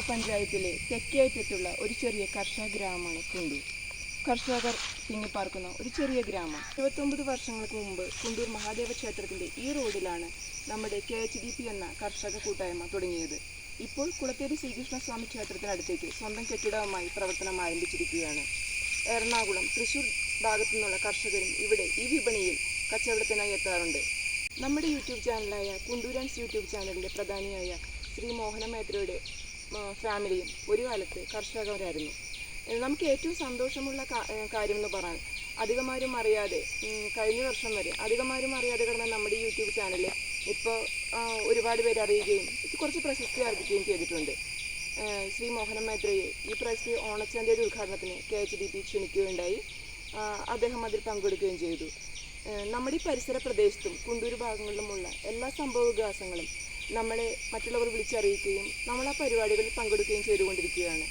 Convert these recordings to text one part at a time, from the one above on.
ഗ്രാമപഞ്ചായത്തിലെ തെക്കേയറ്റത്തുള്ള ഒരു ചെറിയ കർഷക ഗ്രാമമാണ് കുണ്ടൂർ. കർഷകർ തിങ്ങിപ്പാർക്കുന്ന ഒരു ചെറിയ ഗ്രാമം. 29 വർഷങ്ങൾക്ക് മുമ്പ് കുണ്ടൂർ മഹാദേവ ക്ഷേത്രത്തിൻ്റെ ഈ റോഡിലാണ് നമ്മുടെ KHDP എന്ന കർഷക കൂട്ടായ്മ തുടങ്ങിയത്. ഇപ്പോൾ കുളത്തേരി ശ്രീകൃഷ്ണസ്വാമി ക്ഷേത്രത്തിനടുത്തേക്ക് സ്വന്തം കെട്ടിടവുമായി പ്രവർത്തനം ആരംഭിച്ചിരിക്കുകയാണ്. എറണാകുളം, തൃശ്ശൂർ ഭാഗത്തു നിന്നുള്ള കർഷകരും ഇവിടെ ഈ വിപണിയിൽ കച്ചവടത്തിനായി എത്താറുണ്ട്. നമ്മുടെ യൂട്യൂബ് ചാനലായ കുണ്ടൂരാൻസ് യൂട്യൂബ് ചാനലിൻ്റെ പ്രധാനിയായ ശ്രീ മോഹന മേത്രയുടെ ഫാമിലിയും ഒരു കാലത്ത് കർഷകരായിരുന്നു. നമുക്ക് ഏറ്റവും സന്തോഷമുള്ള കാര്യം എന്ന് പറഞ്ഞാൽ അധികമാരും അറിയാതെ കഴിഞ്ഞ വർഷം വരെ അധികമാരും അറിയാതെ കിടന്ന നമ്മുടെ യൂട്യൂബ് ചാനൽ ഇപ്പോൾ ഒരുപാട് പേര് അറിയുകയും കുറച്ച് പ്രശസ്തി ആർജിക്കുകയും ചെയ്തിട്ടുണ്ട്. ശ്രീ മോഹന മേത്രയെ ഈ പ്രശസ്തി ഓണച്ചന്തയുടെ ഉദ്ഘാടനത്തിന് KHDP ക്ഷണിക്കുകയുണ്ടായി. അദ്ദേഹം അതിൽ പങ്കെടുക്കുകയും ചെയ്തു. നമ്മുടെ ഈ പരിസര പ്രദേശത്തും കുണ്ടൂർ ഭാഗങ്ങളിലുമുള്ള എല്ലാ സംഭവവികാസങ്ങളും നമ്മളെ മറ്റുള്ളവർ വിളിച്ചറിയിക്കുകയും നമ്മൾ ആ പരിപാടികളിൽ പങ്കെടുക്കുകയും ചെയ്തുകൊണ്ടിരിക്കുകയാണ്.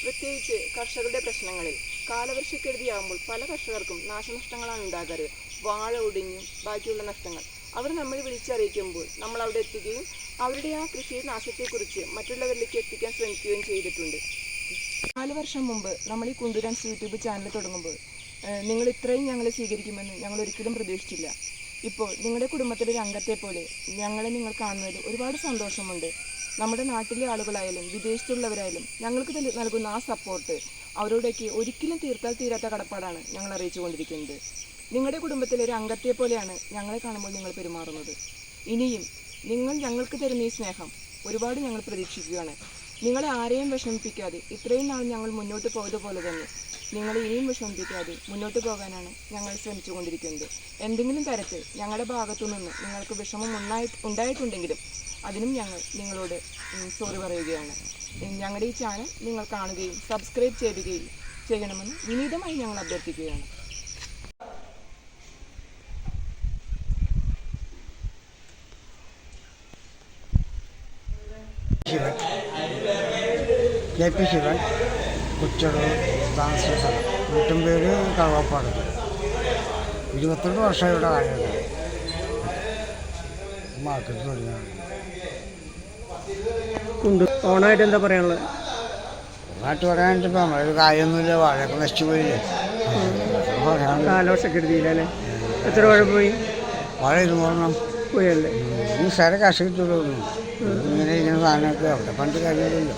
പ്രത്യേകിച്ച് കർഷകരുടെ പ്രശ്നങ്ങളിൽ കാലവർഷക്കെടുതിയാകുമ്പോൾ പല കർഷകർക്കും നാശനഷ്ടങ്ങളാണ് ഉണ്ടാകാറ്. വാഴ ഒടിഞ്ഞു ബാക്കിയുള്ള നഷ്ടങ്ങൾ അവർ നമ്മളെ വിളിച്ചറിയിക്കുമ്പോൾ നമ്മൾ അവിടെ എത്തുകയും അവരുടെ ആ കൃഷിയുടെ നാശത്തെക്കുറിച്ച് മറ്റുള്ളവരിലേക്ക് എത്തിക്കാൻ ശ്രമിക്കുകയും ചെയ്തിട്ടുണ്ട്. 4 വർഷം മുമ്പ് നമ്മൾ ഈ കുണ്ടൂരാൻസ് യൂട്യൂബ് ചാനൽ തുടങ്ങുമ്പോൾ നിങ്ങൾ ഇത്രയും ഞങ്ങളെ സ്വീകരിക്കുമെന്ന് ഞങ്ങൾ ഒരിക്കലും പ്രതീക്ഷിച്ചില്ല. ഇപ്പോൾ നിങ്ങളുടെ കുടുംബത്തിലെ ഒരു അംഗത്തെ പോലെ ഞങ്ങളെ നിങ്ങൾ കാണുന്നതിൽ ഒരുപാട് സന്തോഷമുണ്ട്. നമ്മുടെ നാട്ടിലെ ആളുകളായാലും വിദേശത്തുള്ളവരായാലും ഞങ്ങൾക്ക് നൽകുന്ന ആ സപ്പോർട്ട് അവരോടൊക്കെ ഒരിക്കലും തീർത്താൽ തീരാത്ത കടപ്പാടാണ് ഞങ്ങൾ അറിയിച്ചുകൊണ്ടിരിക്കുന്നത്. നിങ്ങളുടെ കുടുംബത്തിലെ ഒരു അംഗത്തെ പോലെയാണ് ഞങ്ങളെ കാണുമ്പോൾ നിങ്ങൾ പെരുമാറുന്നത്. ഇനിയും നിങ്ങൾ ഞങ്ങൾക്ക് തരുന്ന ഈ സ്നേഹം ഒരുപാട് ഞങ്ങൾ പ്രതീക്ഷിക്കുകയാണ്. നിങ്ങളെ ആരെയും വിഷമിപ്പിക്കാതെ ഇത്രയും നാൾ ഞങ്ങൾ മുന്നോട്ട് പോയതുപോലെ തന്നെ നിങ്ങളെ ഇനിയും വിഷമിപ്പിക്കാതെ മുന്നോട്ട് പോകാനാണ് ഞങ്ങൾ ശ്രമിച്ചുകൊണ്ടിരിക്കുന്നത്. എന്തെങ്കിലും തരത്തിൽ ഞങ്ങളുടെ ഭാഗത്തു നിന്ന് നിങ്ങൾക്ക് വിഷമം ഉണ്ടായിട്ടുണ്ടെങ്കിലും അതിനും ഞങ്ങൾ നിങ്ങളോട് സോറി പറയുകയാണ്. ഞങ്ങളുടെ ഈ ചാനൽ നിങ്ങൾ കാണുകയും സബ്സ്ക്രൈബ് ചെയ്യുകയും ചെയ്യണമെന്ന് വിനീതമായി ഞങ്ങൾ അഭ്യർത്ഥിക്കുകയാണ്. KP ശിവൻ, കുച്ചടൂർ, താമസ സ്ഥലം. വീട്ടും പേര് കറുവാപ്പാട്. 22 വർഷം ഇവിടെ ആയത്. മാർക്കറ്റ് തുടങ്ങിയാണ്. ഓണായിട്ട് എന്താ പറയാനുള്ളത്? ഓണായിട്ട് പറയാനായിട്ട് ഇപ്പം നമ്മളൊരു കാര്യമൊന്നുമില്ല. വാഴയൊക്കെ നശിച്ചു പോയില്ലേ. കാലവർഷക്കെടുതിയില്ലേ? എത്ര വാഴ പോയി? വാഴ 200 പോയല്ലേ? നിസ്സാര കാശ് കിട്ടുള്ളൂ. ഇങ്ങനെ ഇരിക്കുന്ന സാധനമൊക്കെ അവിടെ പണ്ട് കാര്യമില്ലല്ലോ.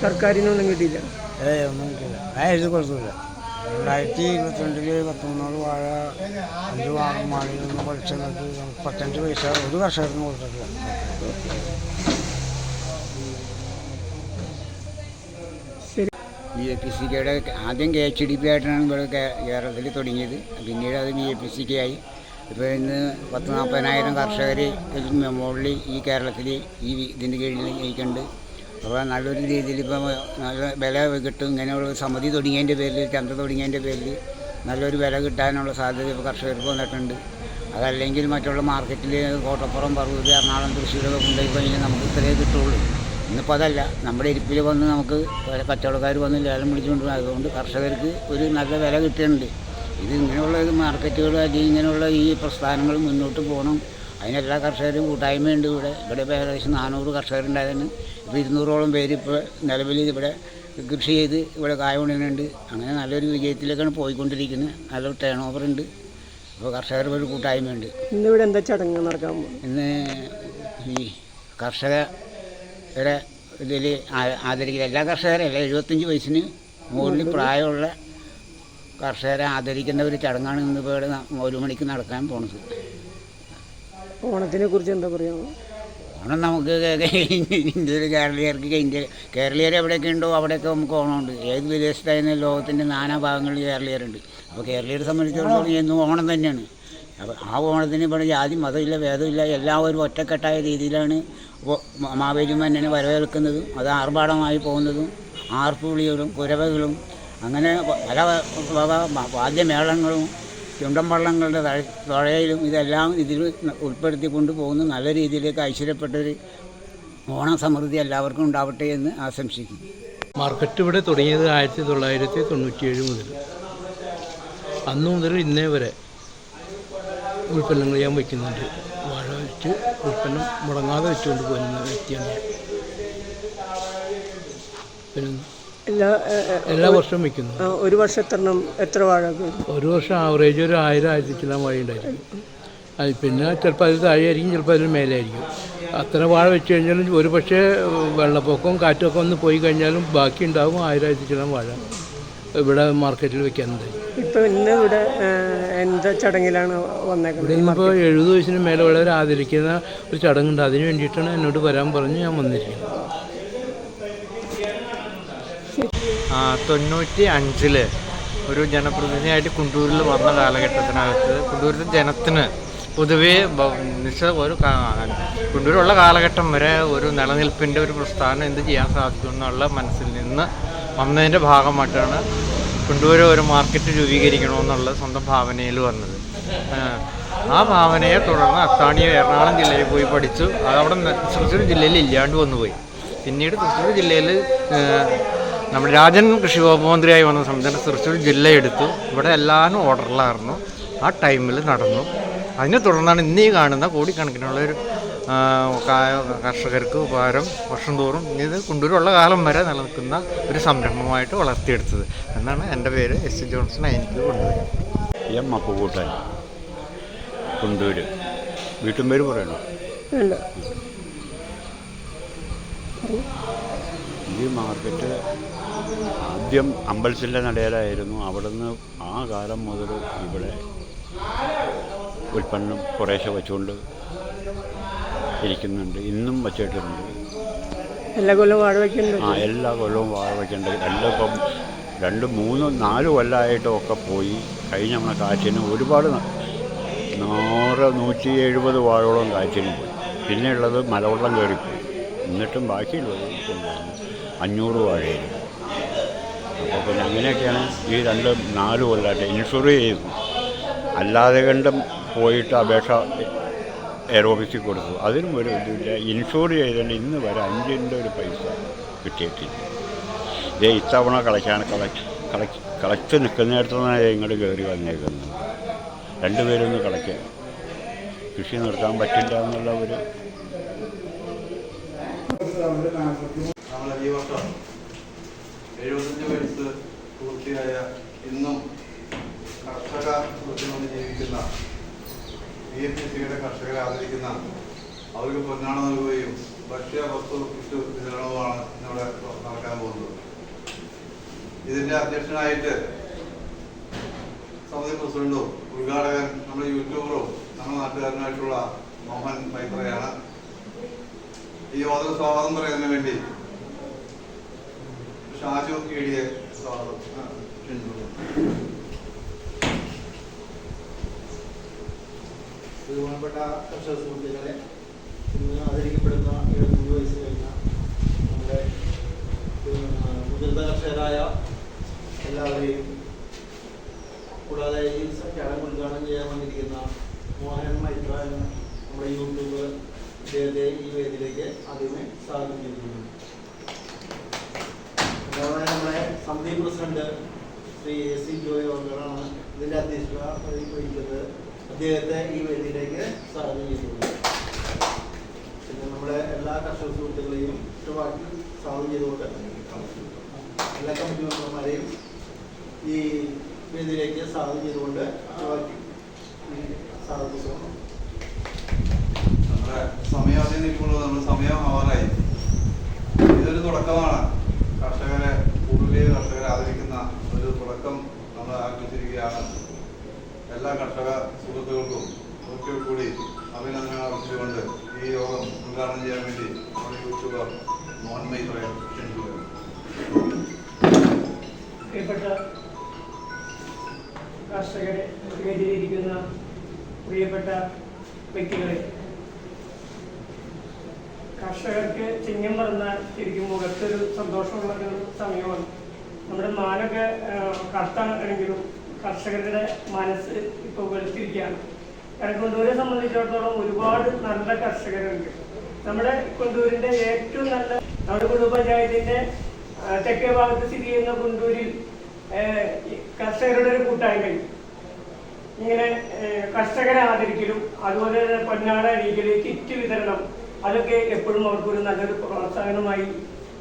സർക്കാരിനൊന്നും കിട്ടിയില്ല? ഒന്നും കിട്ടില്ല. ഞാൻ എഴുതി കൊടുത്തില്ല. 2022 13 വാഴ 5 മാളിൽ നിന്ന് പൊളിച്ചെന്നിട്ട് 35 പൈസ ഒരു കർഷകർക്കും കൊടുത്തിട്ടില്ല. BAPCKയുടെ ആദ്യം KHDP ആയിട്ടാണ് ഇവിടെ കേരളത്തിൽ തുടങ്ങിയത്. പിന്നീട് അത് BAPCK ആയി. ഇപ്പോൾ ഇന്ന് 40,000-40,000 കർഷകർ മുകളിൽ ഈ കേരളത്തിൽ ഈ ഇതിൻ്റെ കീഴിൽ നയിക്കുന്നുണ്ട്. അപ്പോൾ നല്ലൊരു രീതിയിൽ ഇപ്പോൾ നല്ല വില കിട്ടും. ഇങ്ങനെയുള്ള സമിതി തുടങ്ങിയതിൻ്റെ പേരിൽ, ചന്ത തുടങ്ങിയതിൻ്റെ പേരിൽ നല്ലൊരു വില കിട്ടാനുള്ള സാധ്യത ഇപ്പോൾ കർഷകർക്ക് വന്നിട്ടുണ്ട്. അതല്ലെങ്കിൽ മറ്റുള്ള മാർക്കറ്റിൽ കോട്ടപ്പുറം, പറവൂർ, എറണാകുളം, തൃശ്ശൂരൊക്കെ കൊണ്ടുപോയി കഴിഞ്ഞാൽ നമുക്ക് ഇത്രയേ കിട്ടുള്ളൂ. ഇന്നിപ്പോൾ അതല്ല. നമ്മുടെ ഇരിപ്പിൽ വന്ന് നമുക്ക് കച്ചവടക്കാർ വന്ന് ലേലം വിളിച്ചുകൊണ്ട് അതുകൊണ്ട് കർഷകർക്ക് ഒരു നല്ല വില കിട്ടുന്നുണ്ട്. ഇത് ഇങ്ങനെയുള്ള മാർക്കറ്റുകൾ അല്ലെങ്കിൽ ഇങ്ങനെയുള്ള ഈ പ്രസ്ഥാനങ്ങൾ മുന്നോട്ട് പോകണം. അതിനെല്ലാ കർഷകരും കൂട്ടായ്മയുണ്ട്. ഇവിടെ ഇപ്പോൾ ഏകദേശം 400 കർഷകരുണ്ടായതിന് ഇപ്പോൾ 200ഓളം പേര് ഇപ്പോൾ നിലവിൽ ഇവിടെ കൃഷി ചെയ്ത് ഇവിടെ കായ കൊണ്ടുവരുന്നുണ്ട്. അങ്ങനെ നല്ലൊരു വിജയത്തിലേക്കാണ് പോയിക്കൊണ്ടിരിക്കുന്നത്. നല്ല ടേൺ ഓവർ ഉണ്ട്. അപ്പോൾ കർഷകർ ഒരു കൂട്ടായ്മയുണ്ട്. ഇന്നിവിടെ എന്താ ചടങ്ങ് നടക്കാൻ പോകും? ഇന്ന് ഈ കർഷകരെ ഇതിൽ ആദരിക്കുക എല്ലാ കർഷകരല്ല 75 വയസ്സിന് മുകളിൽ പ്രായമുള്ള കർഷകരെ ആദരിക്കുന്ന ഒരു ചടങ്ങാണ് ഇന്നിപ്പോൾ ഇവിടെ 1 മണിക്ക് നടക്കാൻ പോണത്. ഓണത്തിനെ കുറിച്ച് എന്താ പറയുക? ഓണം നമുക്ക് ഇന്ത്യയിൽ കേരളീയർ എവിടെയൊക്കെ ഉണ്ടോ അവിടെയൊക്കെ നമുക്ക് ഓണമുണ്ട്. ഏത് വിദേശത്തായിരുന്ന ലോകത്തിൻ്റെ നാനാ ഭാഗങ്ങളിൽ കേരളീയരുണ്ട്. അപ്പോൾ കേരളീയരെ സംബന്ധിച്ചിടത്തോളം എന്നും ഓണം തന്നെയാണ്. അപ്പോൾ ആ ഓണത്തിന് ഇവിടെ ജാതി മതമില്ല, ഭേദമില്ല. എല്ലാവരും ഒറ്റക്കെട്ടായ രീതിയിലാണ് മാവേലി മന്നനെ വരവേൽക്കുന്നതും അത് ആർഭാടമായി പോകുന്നതും ആർപ്പുവിളികളും കുരവകളും അങ്ങനെ പല വാദ്യമേളങ്ങളും ചുണ്ടൻ വള്ളങ്ങളുടെ തുഴയിലും ഇതെല്ലാം ഇതിൽ ഉൾപ്പെടുത്തി കൊണ്ടുപോകുന്ന നല്ല രീതിയിലേക്ക് ഐശ്വര്യപ്പെട്ടൊരു ഓണസമൃദ്ധി എല്ലാവർക്കും ഉണ്ടാവട്ടെ എന്ന് ആശംസിക്കുന്നു. മാർക്കറ്റ് ഇവിടെ തുടങ്ങിയത് 1997 മുതൽ. അന്നു മുതൽ ഇന്നേ വരെ ഉൽപ്പന്നങ്ങൾ ഞാൻ വയ്ക്കുന്നുണ്ട്. വാഴ വെച്ച് ഉൽപ്പന്നം മുടങ്ങാതെ വെച്ചുകൊണ്ട് പോകുന്ന വ്യക്തിയാണ് ഞാൻ. പിന്നെ എല്ലാ എല്ലാ വർഷവും വയ്ക്കുന്നു. ഒരു വർഷം എത്ര വാഴ വരും? ഒരു വർഷം ആവറേജ് ഒരു 1000-1000 വാഴ ഉണ്ടായിരിക്കും. അത് പിന്നെ ചിലപ്പോൾ അതിൽ താഴെയായിരിക്കും, ചിലപ്പോൾ അതിൽ മേലായിരിക്കും. അത്ര വാഴ വെച്ച് കഴിഞ്ഞാലും ഒരു പക്ഷേ വെള്ളപ്പൊക്കവും കാറ്റൊക്കെ ഒന്ന് പോയി കഴിഞ്ഞാലും ബാക്കി ഉണ്ടാകും 1000-1000 വാഴ ഇവിടെ മാർക്കറ്റിൽ വെക്കാനുണ്ട്. ഇപ്പോൾ ഇന്ന് ഇവിടെ എന്താ ചടങ്ങിലാണ് വന്നേക്കുന്നത്? ഇവിടെ ഇപ്പോൾ 70 വയസ്സിന് മേലെ ഉള്ളവരെ ആദരിക്കുന്ന ഒരു ചടങ്ങുണ്ട്. അതിന് വേണ്ടിയിട്ടാണ് എന്നോട് വരാൻ പറഞ്ഞ് ഞാൻ വന്നിരിക്കുന്നത്. 95 ഒരു ജനപ്രതിനിധിയായിട്ട് കുണ്ടൂരിൽ വന്ന കാലഘട്ടത്തിനകത്ത് കുണ്ടൂരിലെ ജനത്തിന് പൊതുവേ കുണ്ടൂരുള്ള കാലഘട്ടം വരെ ഒരു നിലനിൽപ്പിൻ്റെ ഒരു പ്രസ്ഥാനം എന്ത് ചെയ്യാൻ സാധിക്കും എന്നുള്ള മനസ്സിൽ നിന്ന് വന്നതിൻ്റെ ഭാഗമായിട്ടാണ് കുണ്ടൂർ ഒരു മാർക്കറ്റ് രൂപീകരിക്കണമെന്നുള്ള സ്വന്തം ഭാവനയിൽ വന്നത്. ആ ഭാവനയെ തുടർന്ന് അത്താണി എറണാകുളം ജില്ലയിൽ പോയി പഠിച്ചു. അതവിടെ തൃശ്ശൂർ ജില്ലയിൽ ഇല്ലാണ്ട് വന്നുപോയി. പിന്നീട് തൃശ്ശൂർ ജില്ലയിൽ നമ്മുടെ രാജൻ കൃഷി വകുപ്പ് മന്ത്രിയായി വന്ന സമയത്ത് തൃശ്ശൂർ ജില്ല എടുത്തു. ഇവിടെ എല്ലാവരും ഓർഡറിലായിരുന്നു. ആ ടൈമിൽ നടന്നു. അതിനെ തുടർന്നാണ് ഇന്നീ കാണുന്ന കോടിക്കണക്കിനുള്ളൊരു കർഷകർക്ക് ഉപകാരം വർഷം തോറും ഇത് കൊണ്ടുവരുള്ള കാലം വരെ നിലനിൽക്കുന്ന ഒരു സംരംഭമായിട്ട് വളർത്തിയെടുത്തത് എന്നാണ്. എൻ്റെ പേര് എസ് ജോൺസൺ. എനിക്ക് കൊണ്ടുവരും എം അപ്പുകൂട്ടൻ, കുണ്ടൂര്. വീട്ടും പേര് പറയണോ? ഈ മാർക്കറ്റ് ആദ്യം അമ്പലത്തിൻ്റെ നടയിലായിരുന്നു. അവിടുന്ന് ആ കാലം മുതൽ ഇവിടെ ഉൽപ്പന്നം കുറേശ്ശെ വെച്ചുകൊണ്ട് ഇരിക്കുന്നുണ്ട്. ഇന്നും വച്ചിട്ടുണ്ട്. എല്ലാ കൊല്ലവും വാഴ വയ്ക്കുന്നുണ്ട്. എല്ലാ കൊല്ലവും വാഴ വയ്ക്കേണ്ടത്. എല്ലാം ഇപ്പം 2, 3, 4 കൊല്ലമായിട്ടൊക്കെ പോയി. കഴിഞ്ഞ നമ്മളെ കാച്ചിന് ഒരുപാട് 170 വാഴയോളം കാച്ചിന് പോയി. പിന്നെ ഉള്ളത് മലവെള്ളം കയറിപ്പോയി. എന്നിട്ടും ബാക്കിയുള്ളത് 500 വാഴയിൽ. അപ്പോൾ പിന്നെ അങ്ങനെയൊക്കെയാണ് ഈ 2-4 കൊല്ലമായിട്ട് ഇൻഷുർ ചെയ്തു. അല്ലാതെ കണ്ടും പോയിട്ട് അപേക്ഷ എയർ ഓഫീസിൽ കൊടുത്തു. അതിനും ഒരു ഇതില്ല. ഇൻഷുർ ചെയ്തതിന് ഇന്ന് വരെ 5 ഒരു പൈസ കിട്ടിയിട്ടില്ല. ഇതേ ഇത്തവണ കളച്ച് നിൽക്കുന്നിടത്തുനിന്നാണ് ഇങ്ങോട്ട് കയറി വന്നേക്കുന്നത്. 2 പേരൊന്ന് കളയ്ക്കുക. കൃഷി നിർത്താൻ പറ്റില്ല എന്നുള്ള ഒരു നമ്മൾ ഈ വർഷം 75 വയസ്സ് പൂർത്തിയായ ഇന്നും കർഷക വൃത്തികൊണ്ട് ജീവിക്കുന്ന BFCയുടെ കർഷകരെ ആദരിക്കുന്ന അവർക്ക് പൊന്നാണ നൽകുകയും ഭക്ഷ്യ വസ്തു കിറ്റ് വിതരണവുമാണ് ഇന്നിവിടെ നടക്കാൻ പോകുന്നത്. ഇതിൻ്റെ അധ്യക്ഷനായിട്ട് സമിതി പ്രസിഡന്റും ഉദ്ഘാടകൻ നമ്മുടെ യൂട്യൂബറും നമ്മുടെ നാട്ടുകാരനായിട്ടുള്ള മോഹൻ മൈത്രയാണ്. ഈ യോഗത്തിന് സ്വാഗതം പറയുന്നതിന് വേണ്ടി ഷാജു കേടിയെ സ്വാഗതം ക്ഷണിച്ചു. ബഹുമാനപ്പെട്ട കർഷക സുഹൃത്തുക്കളെ, ഇന്ന് ആദരിക്കപ്പെടുന്ന 70 വയസ്സ് കഴിഞ്ഞ നമ്മുടെ മുതിർന്ന കർഷകരായ എല്ലാവരെയും, കൂടാതെ ഈ ചടങ്ങ് ഉദ്ഘാടനം ചെയ്യാൻ വന്നിരിക്കുന്ന മോഹൻ മൈത്ര എന്ന നമ്മുടെ യൂട്യൂബ് ഇദ്ദേഹത്തെ ഈ വേദിയിലേക്ക് ആദ്യമേ സ്വാഗതം ചെയ്തിട്ടുണ്ട്. അതുപോലെ നമ്മുടെ സമിതി പ്രസിഡന്റ് ശ്രീ AC ജോയ് അവർകളാണ് ഇതിൻ്റെ അധ്യക്ഷത വഹിക്കുന്നത്. അദ്ദേഹത്തെ ഈ വേദിയിലേക്ക് സ്വാഗതം ചെയ്തിട്ടുണ്ട്. പിന്നെ നമ്മുടെ എല്ലാ കർഷക സുഹൃത്തുക്കളെയും ഇഷ്ടമാക്കി സ്വാഗതം ചെയ്തുകൊണ്ട് എല്ലാ കമ്മിറ്റി മെമ്പർമാരെയും ഈ വേദിയിലേക്ക് സ്വാഗതം ചെയ്തുകൊണ്ട് സ്വാഗതം. നമ്മുടെ സമയം നിൽക്കുമ്പോൾ നമ്മുടെ സമയം ആവാറായി. ഇതൊരു തുടക്കമാണ്. കർഷകരെ പൂർവ്വീയ കർഷകരെ ആദരിക്കുന്ന ഒരു തുടക്കം നമ്മൾ ആരംഭിച്ചിരിക്കുകയാണ്. എല്ലാ കർഷക സുഹൃത്തുക്കൾക്കും ഒരിക്കൽ കൂടി അഭിനന്ദനങ്ങൾ അർപ്പിച്ചുകൊണ്ട് ഈ യോഗം ഉദ്ഘാടനം ചെയ്യാൻ വേണ്ടി നമ്മുടെ യൂട്യൂബർ മോഹൻ മൈത്രയെ ക്ഷണിക്കുകയാണ്. പ്രിയപ്പെട്ട കർഷകരെ, വേദിയിലിരിക്കുന്ന പ്രിയപ്പെട്ട വ്യക്തികളെ, കർഷകർക്ക് ചിങ്ങം പറഞ്ഞാൽ ശരിക്കും മുഖത്തൊരു സന്തോഷമുള്ളൊരു സമയമാണ്. നമ്മുടെ നാലൊക്കെ കർത്താണെങ്കിലും കർഷകരുടെ മനസ്സ് ഇപ്പോൾ വെളുത്തിരിക്കുകയാണ്. കാരണം കൊണ്ടൂരെ സംബന്ധിച്ചിടത്തോളം ഒരുപാട് നല്ല കർഷകരുണ്ട്. നമ്മുടെ കൊണ്ടൂരിൻ്റെ ഏറ്റവും നല്ല നമ്മുടെ കുടുംബ പഞ്ചായത്തിൻ്റെ തെക്കേ ഭാഗത്ത് സ്ഥിതി ചെയ്യുന്ന കൊണ്ടൂരിൽ കർഷകരുടെ ഒരു കൂട്ടായ്മയും ഇങ്ങനെ കർഷകരെ ആദരിക്കലും അതുപോലെ തന്നെ പൊന്നാട അണിയിക്കൽ, കിറ്റ് വിതരണം, അതൊക്കെ എപ്പോഴും അവർക്കൊരു നല്ലൊരു പ്രോത്സാഹനമായി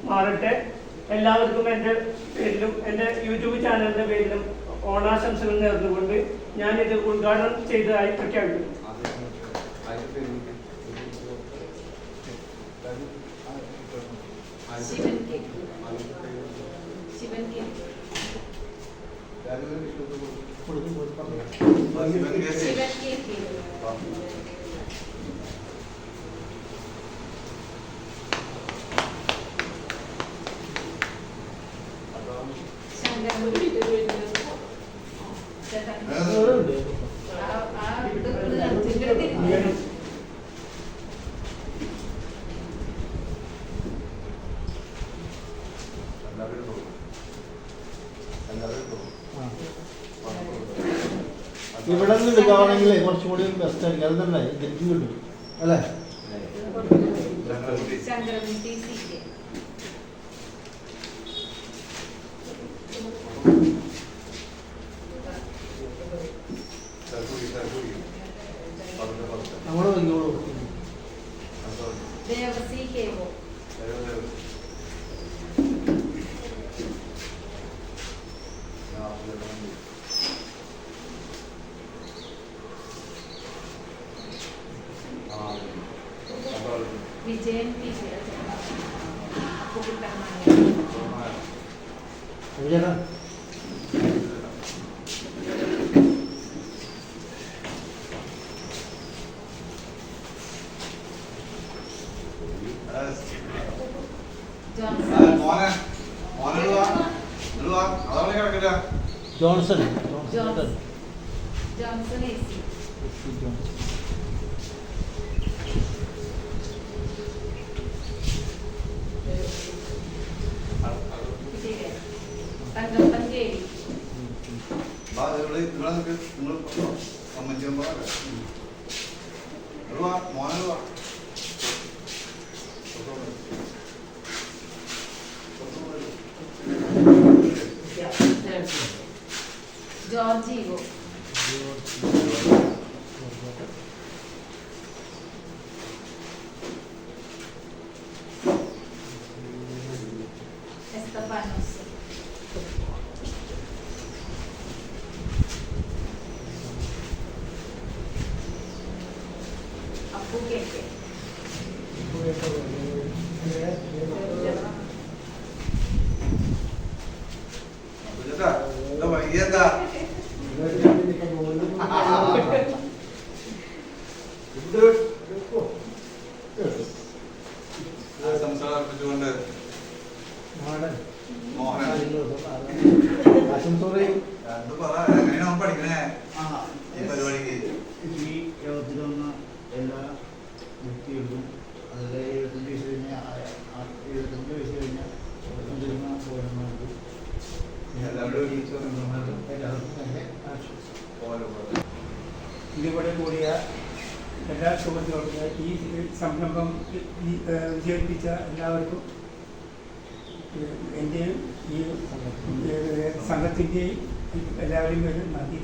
മാറട്ടെ. എല്ലാവർക്കും എൻ്റെ പേരിലും എൻ്റെ യൂട്യൂബ് ചാനലിൻ്റെ പേരിലും ഓണാശംസകൾ നേർന്നുകൊണ്ട് ഞാനിത് ഉദ്ഘാടനം ചെയ്തതായി പ്രഖ്യാപിക്കുന്നു. ഇവിടെ നിന്ന് എടുക്കുകയാണെങ്കിൽ കുറച്ചും കൂടി ബെസ്റ്റ് ആയിരിക്കും. അത് തന്നെ എനിക്ക് കിട്ടും അല്ലേ? നമ്മള് വയ്ക്കോളൂ. വിജയൻ ചേട്ടാ ജോൺസൺ ജോൺസൺ AC തങ്കപ്പഞ്ചേരി ജോർജിയോ Estefanos Apuquete സംസാരിച്ചുകൊണ്ട് പഠിക്കണേ ഈ പരിപാടിക്ക് ഈ യോഗത്തിൽ വന്ന എല്ലാ വ്യക്തികൾക്കും അതിൽ 75 വയസ്സ് കഴിഞ്ഞാൽ 75 വയസ്സ് കഴിഞ്ഞാൽ മുതിർന്ന പൗരന്മാർക്കും എല്ലാവർക്കും എൻ്റെ ആശംസ. ഇതുപോലെ കൂടിയ എല്ലാ സുഹൃത്തുക്കൾക്കും ഈ സംരംഭം വിജയിപ്പിച്ച എല്ലാവർക്കും എൻ്റെയും ഈ സംഘത്തിൻ്റെയും എല്ലാവരെയും പേരും നന്ദി.